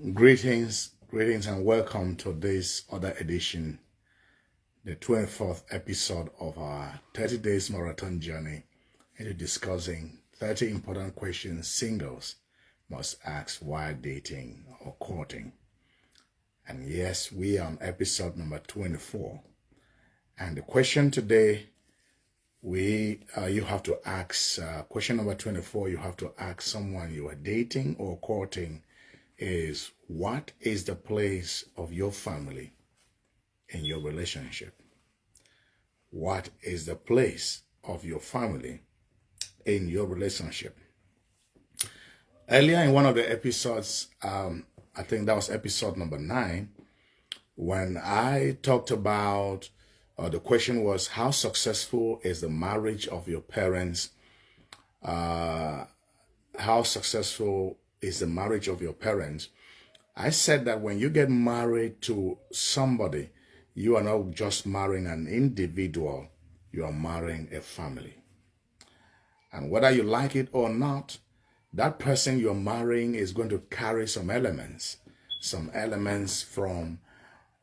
Greetings, and welcome to this other edition, the 24th episode of our 30 days marathon journey into discussing 30 important questions singles must ask while dating or courting. And yes, we are on episode number 24. And the question today, you have to ask, question number 24, you have to ask someone you are dating or courting is, what is the place of your family in your relationship? What is the place of your family in your relationship? Earlier in one of the episodes, I think that was episode number 9, when I talked about, the question was, how successful is the marriage of your parents? How successful is the marriage of your parents? I said that when you get married to somebody, you are not just marrying an individual, you are marrying a family. And whether you like it or not, that person you're marrying is going to carry some elements from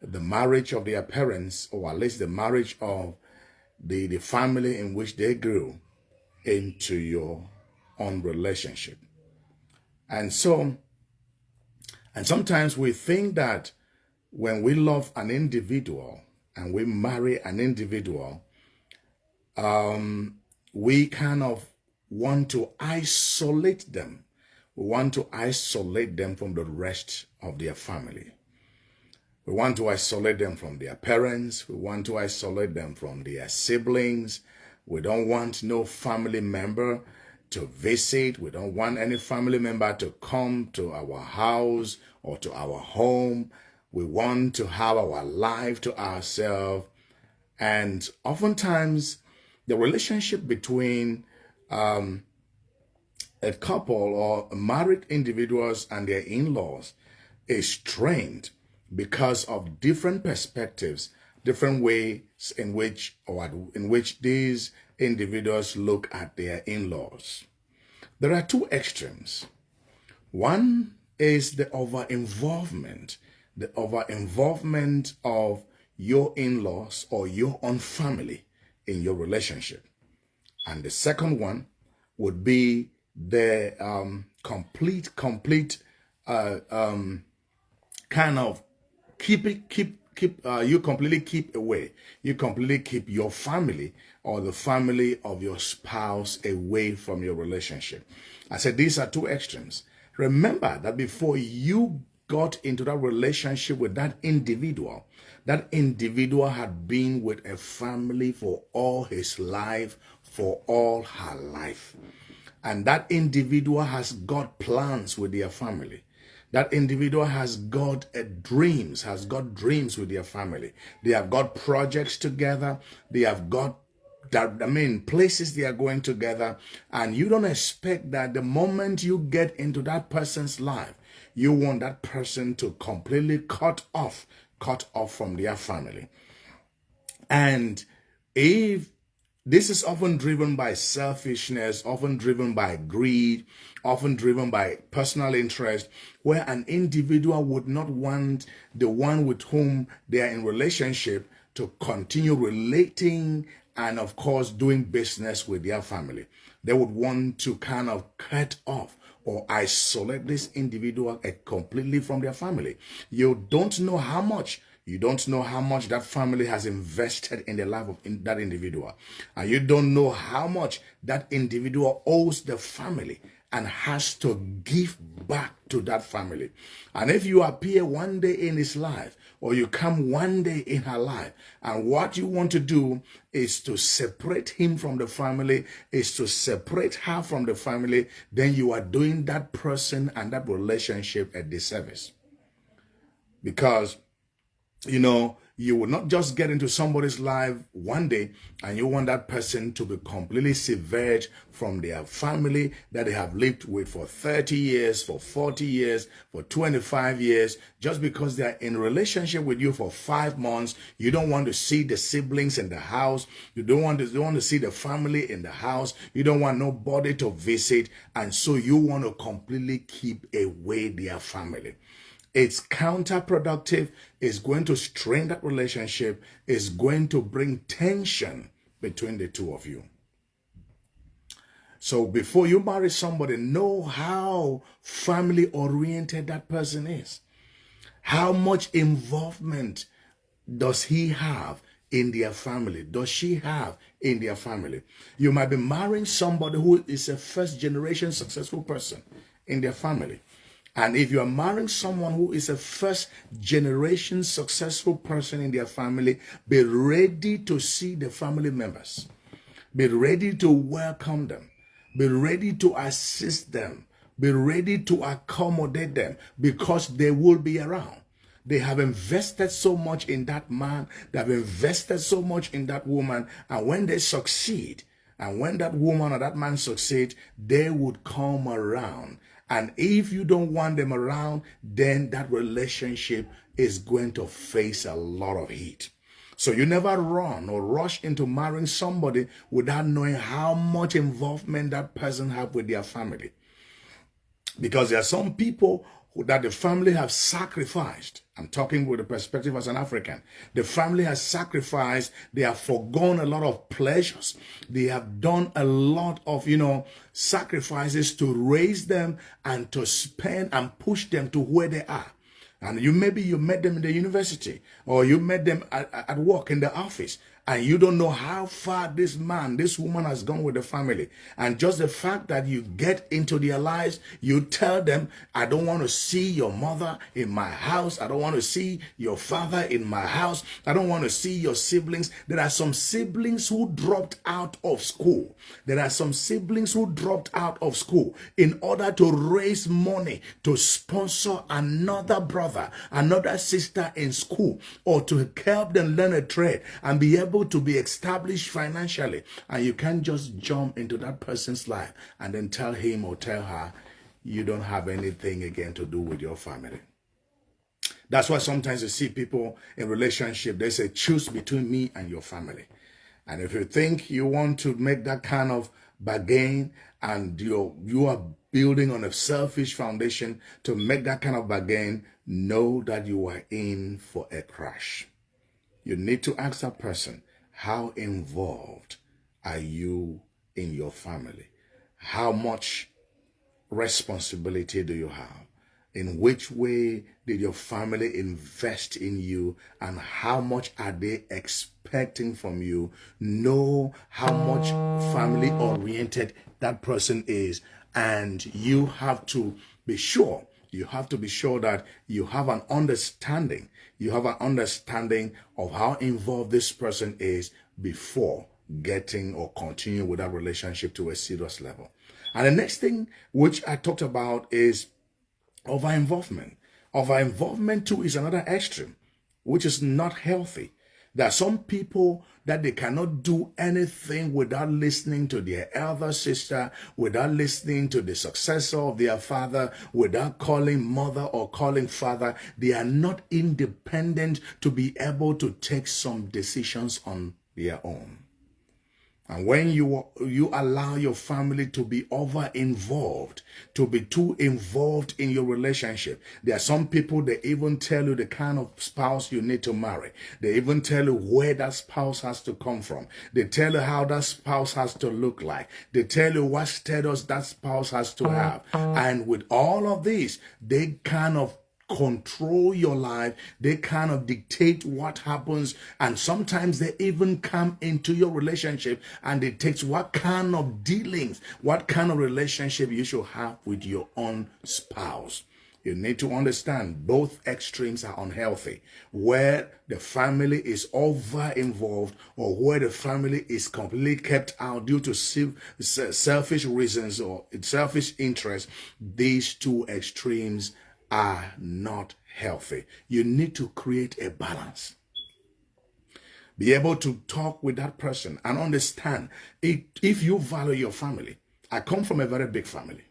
the marriage of their parents, or at least the marriage of the family in which they grew, into your own relationship. And sometimes we think that when we love an individual and we marry an individual, we kind of want to isolate them. We want to isolate them from the rest of their family. We want to isolate them from their parents. We want to isolate them from their siblings. We don't want no family member to visit. We don't want any family member to come to our house or to our home. We want to have our life to ourselves. And oftentimes, the relationship between a couple or married individuals and their in-laws is strained because of different perspectives, different ways in which these individuals look at their in-laws. There are two extremes. One is the over-involvement of your in-laws or your own family in your relationship. And the second one would be the complete kind of you completely keep away. You completely keep your family or the family of your spouse away from your relationship. I said these are two extremes. Remember that before you got into that relationship with that individual had been with a family for all his life, for all her life. And that individual has got plans with their family. That individual has got dreams with their family. They have got projects together. They have got places they are going together. And you don't expect that the moment you get into that person's life, you want that person to completely cut off from their family. And if this is often driven by selfishness, often driven by greed, often driven by personal interest, where an individual would not want the one with whom they are in relationship to continue relating and, of course, doing business with their family. They would want to kind of cut off or isolate this individual completely from their family. You don't know how much that family has invested in the life of that individual. And you don't know how much that individual owes the family and has to give back to that family. And if you appear one day in his life, or you come one day in her life, and what you want to do is to separate him from the family, is to separate her from the family, then you are doing that person and that relationship a disservice. Because you will not just get into somebody's life one day and you want that person to be completely severed from their family that they have lived with for 30 years, for 40 years, for 25 years, just because they are in a relationship with you for 5 months. You don't want to see the siblings in the house. You don't want to see the family in the house. You don't want nobody to visit. And so you want to completely keep away their family. It's counterproductive. It's going to strain that relationship. It's going to bring tension between the two of you. So before you marry somebody, know how family oriented that person is. How much involvement does he have in their family? Does she have in their family? You might be marrying somebody who is a first generation successful person in their family. And if you are marrying someone who is a first generation successful person in their family, be ready to see the family members. Be ready to welcome them. Be ready to assist them. Be ready to accommodate them, because they will be around. They have invested so much in that man. They have invested so much in that woman. And when they succeed, and when that woman or that man succeeds, they would come around. And if you don't want them around, then that relationship is going to face a lot of heat. So you never run or rush into marrying somebody without knowing how much involvement that person have with their family. Because there are some people that the family have sacrificed. I'm talking with the perspective as an African. The family has sacrificed. They have forgone a lot of pleasures. They have done a lot of, sacrifices to raise them and to spend and push them to where they are. And maybe you met them in the university, or you met them at work in the office, and you don't know how far this woman has gone with the family. And just the fact that you get into their lives, you tell them, I don't want to see your mother in my house. I don't want to see your father in my house. I don't want to see your siblings. There are some siblings who dropped out of school. There are some siblings who dropped out of school in order to raise money to sponsor another brother, another sister in school, or to help them learn a trade and be able to be established financially. And you can't just jump into that person's life and then tell him or tell her you don't have anything again to do with your family. That's why sometimes you see people in relationship, they say, choose between me and your family. And if you think you want to make that kind of bargain, and you are building on a selfish foundation to make that kind of bargain, know that you are in for a crash. You need to ask that person, how involved are you in your family? How much responsibility do you have? In which way did your family invest in you, and how much are they expecting from you? Know how much family oriented that person is, and you have to be sure. You have to be sure that you have an understanding. You have an understanding of how involved this person is before getting or continuing with that relationship to a serious level. And the next thing which I talked about is over-involvement. Over-involvement too is another extreme, which is not healthy. There are some people that they cannot do anything without listening to their elder sister, without listening to the successor of their father, without calling mother or calling father. They are not independent to be able to take some decisions on their own. And when you allow your family to be over-involved, to be too involved in your relationship, there are some people, they even tell you the kind of spouse you need to marry. They even tell you where that spouse has to come from. They tell you how that spouse has to look like. They tell you what status that spouse has to have. And with all of this, they kind of control your life. They kind of dictate what happens, and sometimes they even come into your relationship and it takes what kind of dealings, what kind of relationship you should have with your own spouse. You need to understand both extremes are unhealthy. Where the family is over involved, or where the family is completely kept out due to selfish reasons or selfish interests, these two extremes are not healthy. You need to create a balance. Be able to talk with that person and understand if you value your family. I come from a very big family,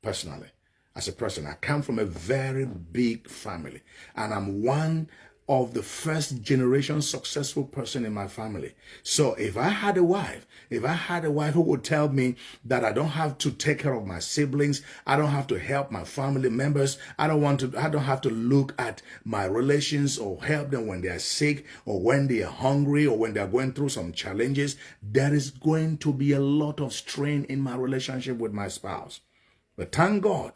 personally. As a person, I come from a very big family, and I'm one of the first generation successful person in my family. So if I had a wife who would tell me that I don't have to take care of my siblings, I don't have to help my family members, I don't have to look at my relations or help them when they are sick or when they are hungry or when they are going through some challenges, there is going to be a lot of strain in my relationship with my spouse. But thank God,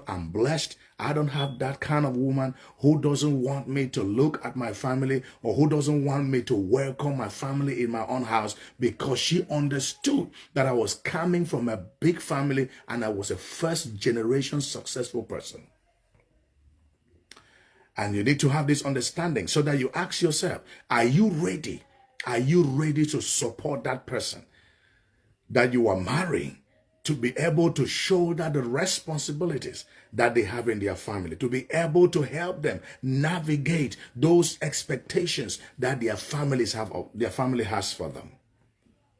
I'm blessed. I don't have that kind of woman who doesn't want me to look at my family or who doesn't want me to welcome my family in my own house, because she understood that I was coming from a big family and I was a first generation successful person. And you need to have this understanding so that you ask yourself, are you ready? Are you ready to support that person that you are marrying, to be able to shoulder the responsibilities that they have in their family, to be able to help them navigate those expectations that their family has for them?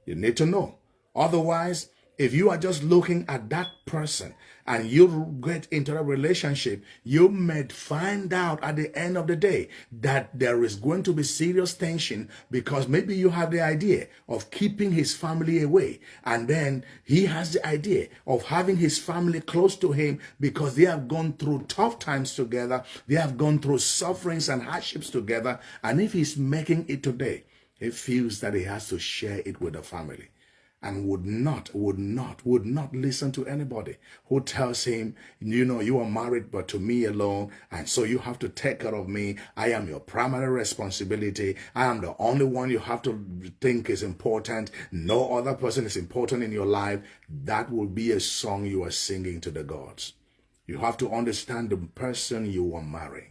You need to know. Otherwise, if you are just looking at that person and you get into a relationship, you may find out at the end of the day that there is going to be serious tension, because maybe you have the idea of keeping his family away, and then he has the idea of having his family close to him because they have gone through tough times together, they have gone through sufferings and hardships together, and if he's making it today, he feels that he has to share it with the family, and would not listen to anybody who tells him, you are married but to me alone, and so you have to take care of me. I am your primary responsibility. I am the only one you have to think is important. No other person is important in your life. That will be a song you are singing to the gods. You have to understand the person you are marrying.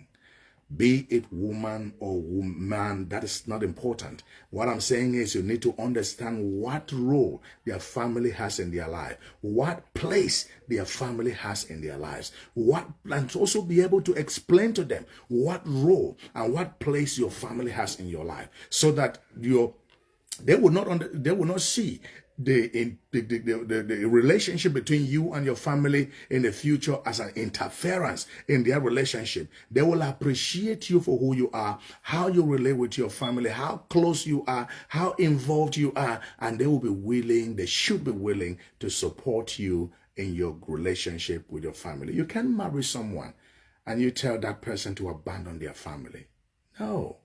Be it woman or man, that is not important. What I'm saying is you need to understand what role their family has in their life, what place their family has in their lives, and also be able to explain to them what role and what place your family has in your life, so that they will not see the relationship between you and your family in the future as an interference in their relationship. They will appreciate you for who you are, how you relate with your family, how close you are, how involved you are, and they should be willing to support you in your relationship with your family. You can't marry someone and you tell that person to abandon their family. No,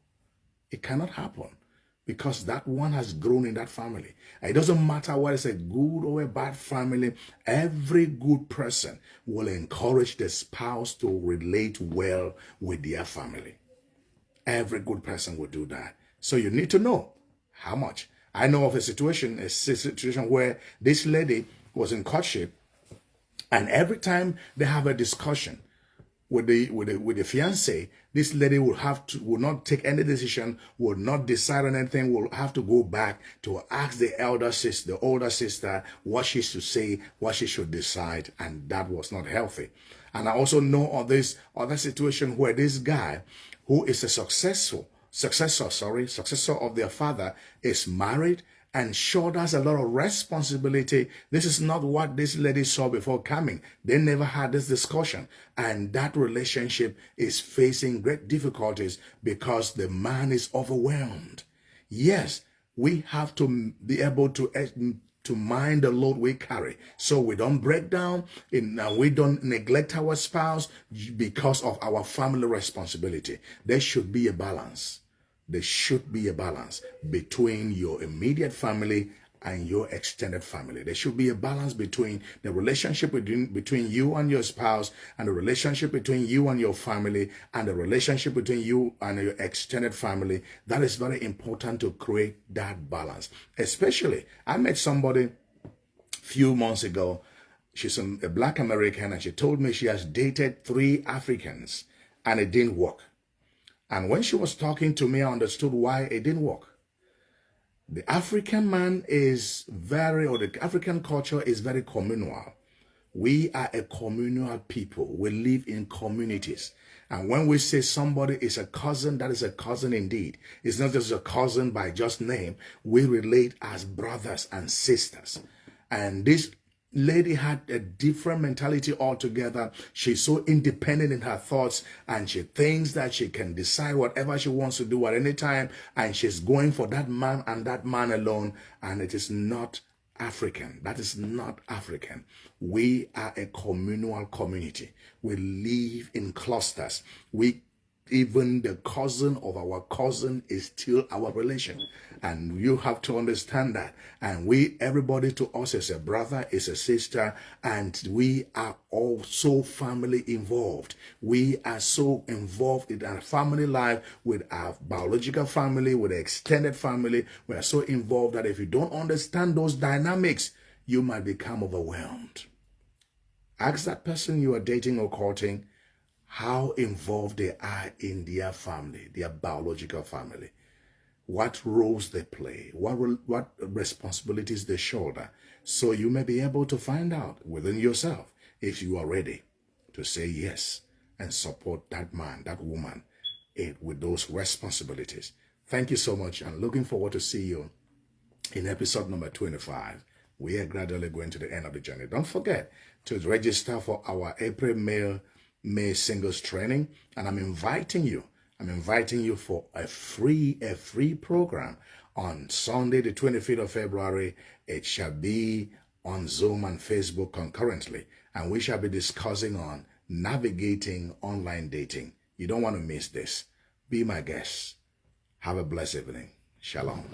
it cannot happen, because that one has grown in that family. It doesn't matter whether it's a good or a bad family. Every good person will encourage the spouse to relate well with their family. Every good person will do that. So you need to know how much. I know of a situation where this lady was in courtship, and every time they have a discussion with the fiance, this lady will not take any decision, will not decide on anything, will have to go back to ask the older sister what she should say, what she should decide, and that was not healthy. And I also know of this other situation where this guy, who is a successor of their father, is married and shoulders a lot of responsibility. This is not what this lady saw before coming. They never had this discussion, and that relationship is facing great difficulties because the man is overwhelmed. Yes, we have to be able to mind the load we carry, so we don't break down and we don't neglect our spouse because of our family responsibility. There should be a balance. There should be a balance between your immediate family and your extended family. There should be a balance between the relationship between you and your spouse, and the relationship between you and your family, and the relationship between you and your extended family. That is very important to create that balance. Especially, I met somebody a few months ago. She's a Black American, and she told me she has dated 3 Africans and it didn't work. And when she was talking to me, I understood why it didn't work. The African man the African culture is very communal. We are a communal people. We live in communities. And when we say somebody is a cousin, that is a cousin indeed. It's not just a cousin by just name. We relate as brothers and sisters. And this lady had a different mentality altogether. She's so independent in her thoughts, and she thinks that she can decide whatever she wants to do at any time, and she's going for that man and that man alone, and it is not African. That is not African. We are a communal community. We live in clusters. Even the cousin of our cousin is still our relation. And you have to understand that. And everybody to us is a brother, is a sister, and we are also family involved. We are so involved in our family life with our biological family, with the extended family. We are so involved that if you don't understand those dynamics, you might become overwhelmed. Ask that person you are dating or courting how involved they are in their family, their biological family. What roles they play, what responsibilities they shoulder. So you may be able to find out within yourself if you are ready to say yes and support that man, that woman with those responsibilities. Thank you so much, and looking forward to see you in episode number 25. We are gradually going to the end of the journey. Don't forget to register for our April, May singles training, and I'm inviting you for a free program on Sunday, the 25th of February. It shall be on Zoom and Facebook concurrently, and we shall be discussing on navigating online dating. You don't want to miss this. Be my guest. Have a blessed evening. Shalom.